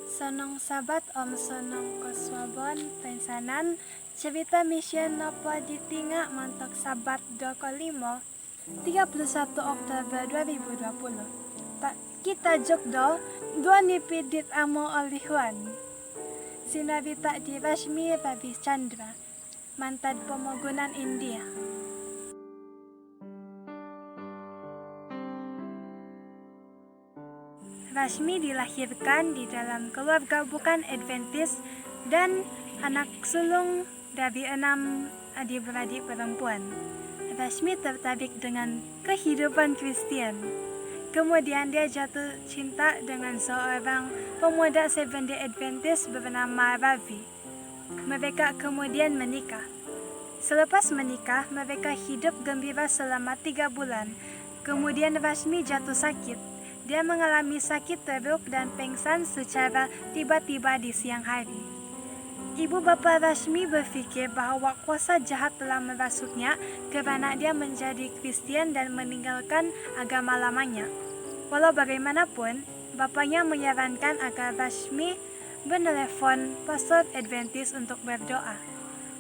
Sonong sabat om sonong koswabon pensanan cerita mission nopo ditingak montok sabat 25 31 Oktober 2020. Kita jokdo dua nipidit amo olihuan. Sinabi tak di Rashmi Ravi Chandra, mantan pemogonan India. Rashmi dilahirkan di dalam keluarga bukan Adventis dan anak sulung dari 6 adik-beradik perempuan. Rashmi tertarik dengan kehidupan Kristen. Kemudian dia jatuh cinta dengan seorang pemuda Seventh-day Adventist bernama Ravi. Mereka kemudian menikah. Selepas menikah, mereka hidup gembira selama 3 bulan. Kemudian Rashmi jatuh sakit. Dia mengalami sakit teruk dan pingsan secara tiba-tiba di siang hari. Ibu bapa Rashmi berpikir bahwa kuasa jahat telah merasuknya karena dia menjadi Kristen dan meninggalkan agama lamanya. Walau bagaimanapun, bapaknya menyarankan agar Rashmi menelepon pastor Adventist untuk berdoa.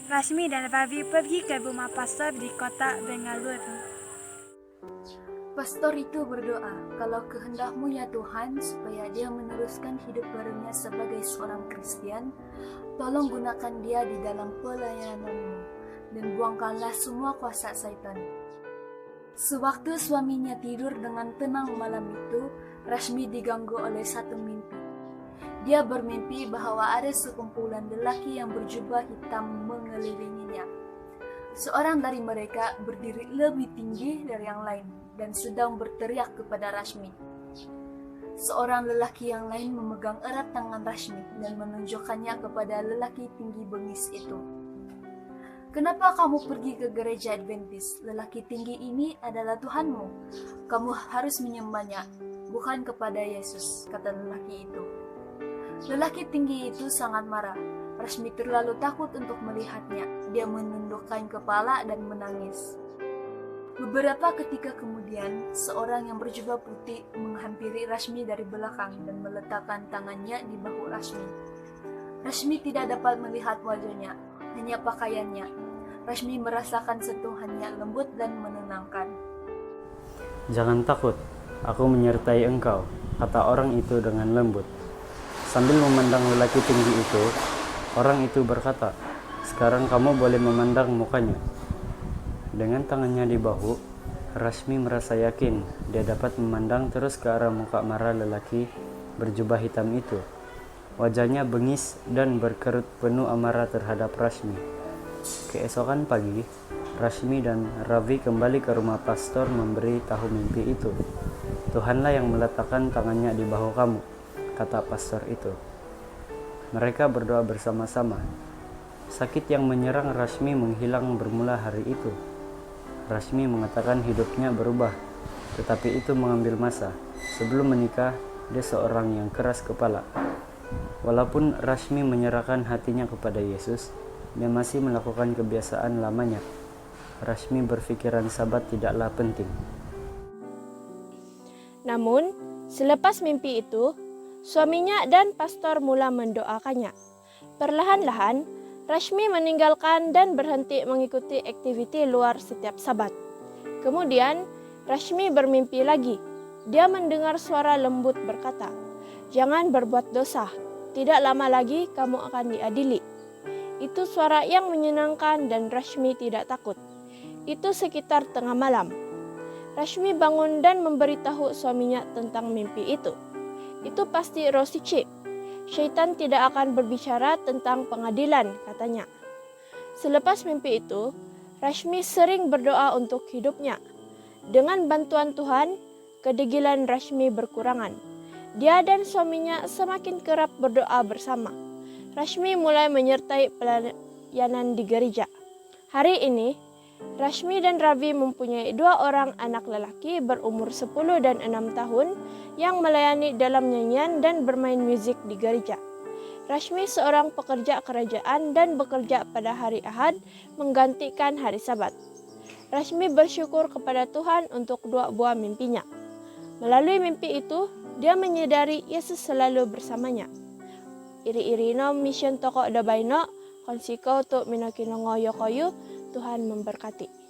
Rashmi dan Ravi pergi ke rumah pastor di kota Bengaluru. Pastor itu berdoa, kalau kehendakmu ya Tuhan, supaya dia meneruskan hidup barunya sebagai seorang Kristen, tolong gunakan dia di dalam pelayananmu, dan buangkanlah semua kuasa syaitan. Sewaktu suaminya tidur dengan tenang malam itu, Rashmi diganggu oleh satu mimpi. Dia bermimpi bahwa ada sekumpulan lelaki yang berjubah hitam mengelilinginya. Seorang dari mereka berdiri lebih tinggi dari yang lain dan sedang berteriak kepada Rashmi. Seorang lelaki yang lain memegang erat tangan Rashmi dan menunjukkannya kepada lelaki tinggi bengis itu. Kenapa kamu pergi ke gereja Adventist? Lelaki tinggi ini adalah Tuhanmu. Kamu harus menyembahnya, bukan kepada Yesus, kata lelaki itu. Lelaki tinggi itu sangat marah. Rashmi terlalu takut untuk melihatnya. Dia menundukkan kepala dan menangis. Beberapa ketika kemudian, seorang yang berjubah putih menghampiri Rashmi dari belakang dan meletakkan tangannya di bahu Rashmi. Rashmi tidak dapat melihat wajahnya, hanya pakaiannya. Rashmi merasakan sentuhannya lembut dan menenangkan. Jangan takut, aku menyertai engkau, kata orang itu dengan lembut. Sambil memandang lelaki tinggi itu, orang itu berkata, sekarang kamu boleh memandang mukanya. Dengan tangannya di bahu, Rashmi merasa yakin dia dapat memandang terus ke arah muka marah lelaki berjubah hitam itu. Wajahnya bengis dan berkerut penuh amarah terhadap Rashmi. Keesokan pagi, Rashmi dan Ravi kembali ke rumah pastor memberi tahu mimpi itu. Tuhanlah yang meletakkan tangannya di bahu kamu, kata pastor itu. Mereka berdoa bersama-sama. Sakit yang menyerang Rashmi menghilang bermula hari itu. Rashmi mengatakan hidupnya berubah, tetapi itu mengambil masa. Sebelum menikah, dia seorang yang keras kepala. Walaupun Rashmi menyerahkan hatinya kepada Yesus, dia masih melakukan kebiasaan lamanya. Rashmi berpikiran sabat tidaklah penting. Namun, selepas mimpi itu, suaminya dan pastor mula mendoakannya. Perlahan-lahan, Rashmi meninggalkan dan berhenti mengikuti aktiviti luar setiap sabat. Kemudian, Rashmi bermimpi lagi. Dia mendengar suara lembut berkata, "Jangan berbuat dosa, tidak lama lagi kamu akan diadili." Itu suara yang menyenangkan dan Rashmi tidak takut. Itu sekitar tengah malam. Rashmi bangun dan memberitahu suaminya tentang mimpi itu. Itu pasti Rosie Chip. Syaitan tidak akan berbicara tentang pengadilan, katanya. Selepas mimpi itu, Rashmi sering berdoa untuk hidupnya. Dengan bantuan Tuhan, kedegilan Rashmi berkurangan. Dia dan suaminya semakin kerap berdoa bersama. Rashmi mulai menyertai pelayanan di gereja. Hari ini, Rashmi dan Ravi mempunyai 2 orang anak lelaki berumur 10 dan 6 tahun yang melayani dalam nyanyian dan bermain musik di gereja. Rashmi seorang pekerja kerajaan dan bekerja pada hari Ahad menggantikan hari Sabat. Rashmi bersyukur kepada Tuhan untuk 2 buah mimpinya. Melalui mimpi itu, dia menyadari Yesus selalu bersamanya. Iri-irino mission toko dabaino, konsiko untuk minakino ngoyo koyu, Tuhan memberkati.